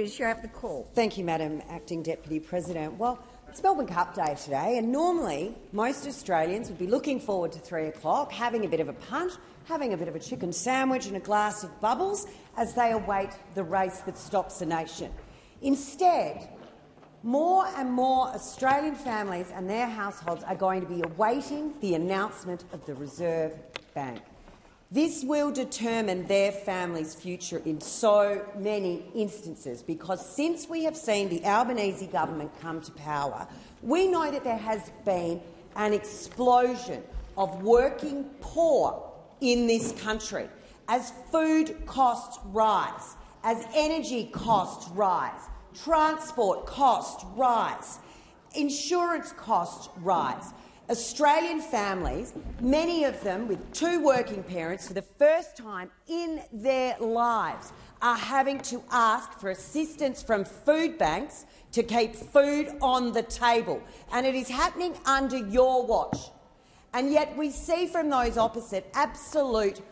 Hughes, you have the call. Thank you, Madam Acting Deputy President. Well, it's Melbourne Cup Day today, and normally most Australians would be looking forward to 3 o'clock, having a bit of a punt, having a bit of a chicken sandwich and a glass of bubbles as they await the race that stops the nation. Instead, more and more Australian families and their households are going to be awaiting the announcement of the Reserve Bank. This will determine their family's future in so many instances, because since we have seen the Albanese government come to power, we know that there has been an explosion of working poor in this country. As food costs rise, as energy costs rise, transport costs rise, insurance costs rise, Australian families, many of them with 2 working parents for the first time in their lives, are having to ask for assistance from food banks to keep food on the table. And it is happening under your watch. And yet we see from those opposite absolute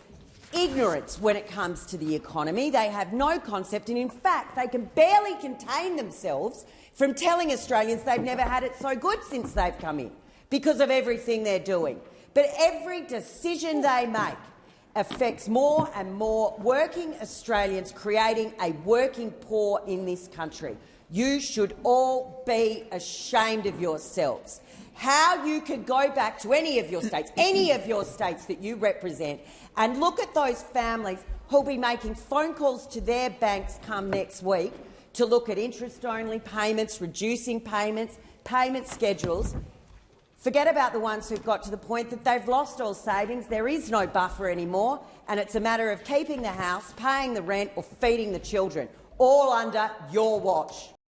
ignorance when it comes to the economy. They have no concept, and in fact they can barely contain themselves from telling Australians they've never had it so good since they've come in, because of everything they're doing. But every decision they make affects more and more working Australians, creating a working poor in this country. You should all be ashamed of yourselves. How you could go back to any of your states that you represent, and look at those families who'll be making phone calls to their banks come next week to look at interest-only payments, reducing payments, payment schedules. Forget about the ones who've got to the point that they've lost all savings, there is no buffer anymore, and it's a matter of keeping the house, paying the rent or feeding the children, all under your watch.